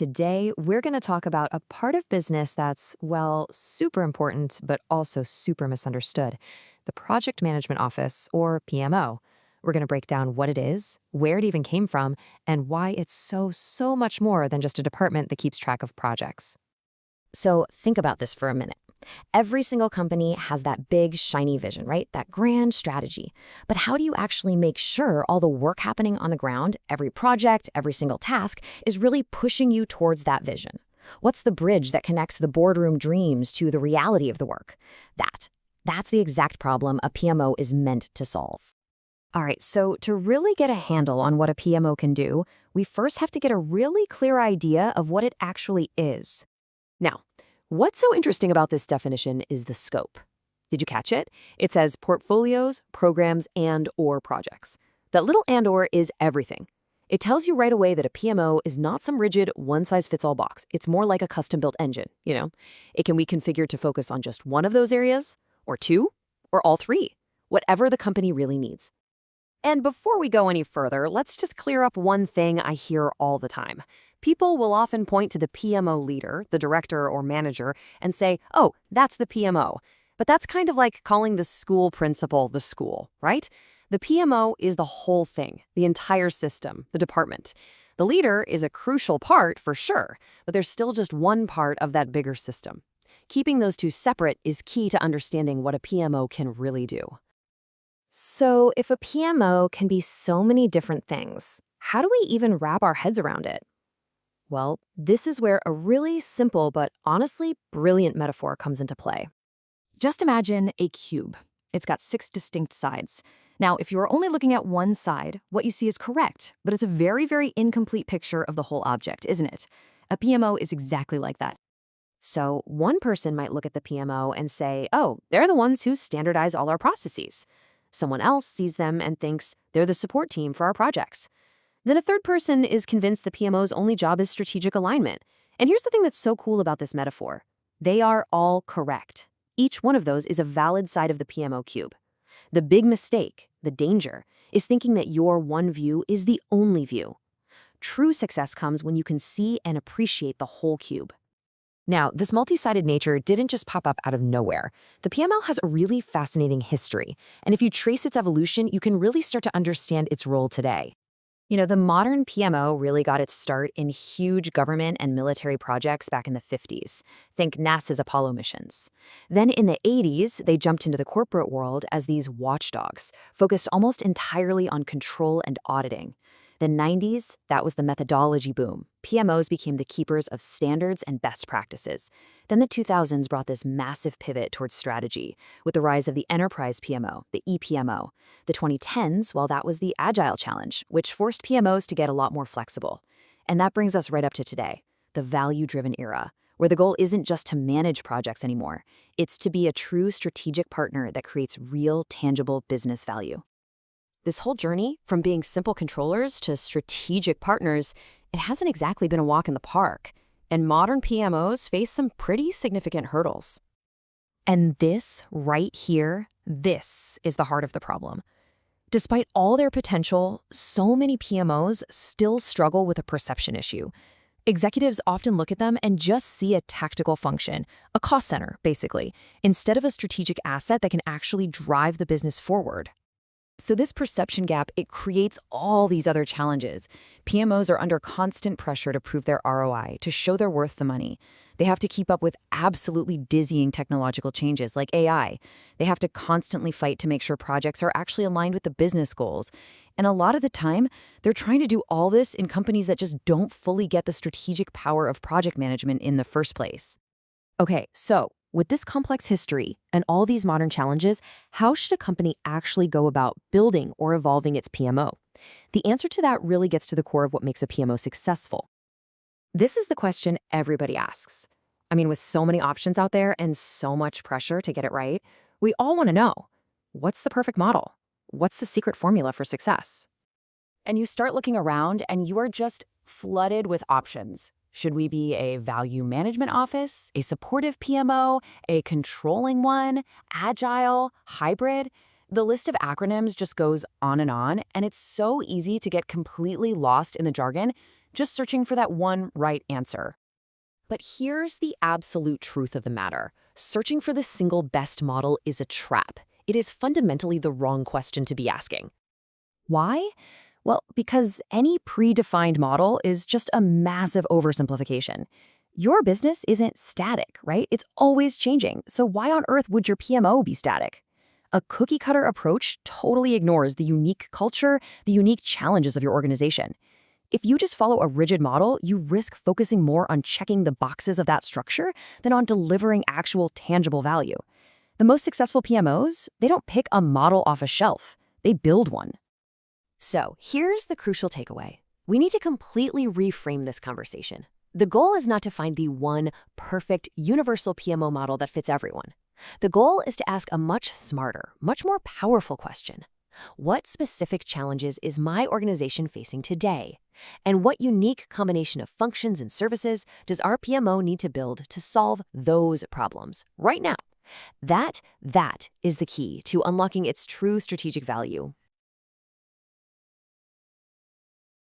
Today, we're going to talk about a part of business that's, well, super important, but also super misunderstood: the Project Management Office, or PMO. We're going to break down what it is, where it even came from, and why it's so much more than just a department that keeps track of projects. So think about this for a minute. Every single company has that big, shiny vision, right? That grand strategy. But how do you actually make sure all the work happening on the ground, every project, every single task, is really pushing you towards that vision? What's the bridge that connects the boardroom dreams to the reality of the work? That's the exact problem a PMO is meant to solve. All right, so to really get a handle on what a PMO can do, we first have to get a really clear idea of what it actually is. Now, what's so interesting about this definition is the scope. Did you catch it? It says portfolios, programs, and/or projects. That little and/or is everything. It tells you right away that a PMO is not some rigid one-size-fits-all box. It's more like a custom-built engine. It can be configured to focus on just one of those areas, or two, or all three, whatever the company really needs. And before we go any further, let's just clear up one thing I hear all the time. People will often point to the PMO leader, the director or manager, and say, oh, that's the PMO. But that's kind of like calling the school principal the school, right? The PMO is the whole thing, the entire system, the department. The leader is a crucial part, for sure, but there's still just one part of that bigger system. Keeping those two separate is key to understanding what a PMO can really do. So if a PMO can be so many different things, how do we even wrap our heads around it? Well, this is where a really simple but honestly brilliant metaphor comes into play. Just imagine a cube. It's got 6 distinct sides. Now, if you're only looking at one side, what you see is correct, but it's a very incomplete picture of the whole object, isn't it? A PMO is exactly like that. So one person might look at the PMO and say, oh, they're the ones who standardize all our processes. Someone else sees them and thinks they're the support team for our projects. Then a third person is convinced the PMO's only job is strategic alignment. And here's the thing that's so cool about this metaphor. They are all correct. Each one of those is a valid side of the PMO cube. The big mistake, the danger, is thinking that your one view is the only view. True success comes when you can see and appreciate the whole cube. Now, this multi-sided nature didn't just pop up out of nowhere. The PMO has a really fascinating history, and if you trace its evolution, you can really start to understand its role today. The modern PMO really got its start in huge government and military projects back in the 50s. Think NASA's Apollo missions. Then in the 80s, they jumped into the corporate world as these watchdogs, focused almost entirely on control and auditing. The 90s, that was the methodology boom. PMOs became the keepers of standards and best practices. Then the 2000s brought this massive pivot towards strategy, with the rise of the enterprise PMO, the EPMO. The 2010s, well, that was the agile challenge, which forced PMOs to get a lot more flexible. And that brings us right up to today, the value-driven era, where the goal isn't just to manage projects anymore. It's to be a true strategic partner that creates real, tangible business value. This whole journey, from being simple controllers to strategic partners, it hasn't exactly been a walk in the park, and modern PMOs face some pretty significant hurdles. And this right here, this is the heart of the problem. Despite all their potential, so many PMOs still struggle with a perception issue. Executives often look at them and just see a tactical function, a cost center, basically, instead of a strategic asset that can actually drive the business forward. So this perception gap, it creates all these other challenges. PMOs are under constant pressure to prove their ROI, to show they're worth the money. They have to keep up with absolutely dizzying technological changes like AI. They have to constantly fight to make sure projects are actually aligned with the business goals. And a lot of the time, they're trying to do all this in companies that just don't fully get the strategic power of project management in the first place. Okay, so with this complex history and all these modern challenges, how should a company actually go about building or evolving its PMO? The answer to that really gets to the core of what makes a PMO successful. This is the question everybody asks. With so many options out there and so much pressure to get it right, we all want to know, what's the perfect model? What's the secret formula for success? And you start looking around and you are just flooded with options. Should we be a value management office, a supportive PMO, a controlling one, agile, hybrid? The list of acronyms just goes on, and it's so easy to get completely lost in the jargon. just searching for that one right answer. But here's the absolute truth of the matter. Searching for the single best model is a trap. It is fundamentally the wrong question to be asking. Why? Well, because any predefined model is just a massive oversimplification. Your business isn't static, right? It's always changing. So why on earth would your PMO be static? A cookie-cutter approach totally ignores the unique culture, the unique challenges of your organization. If you just follow a rigid model, you risk focusing more on checking the boxes of that structure than on delivering actual tangible value. The most successful PMOs, they don't pick a model off a shelf. They build one. So here's the crucial takeaway. We need to completely reframe this conversation. The goal is not to find the one perfect universal PMO model that fits everyone. The goal is to ask a much smarter, much more powerful question. What specific challenges is my organization facing today? And what unique combination of functions and services does our PMO need to build to solve those problems right now? That is the key to unlocking its true strategic value.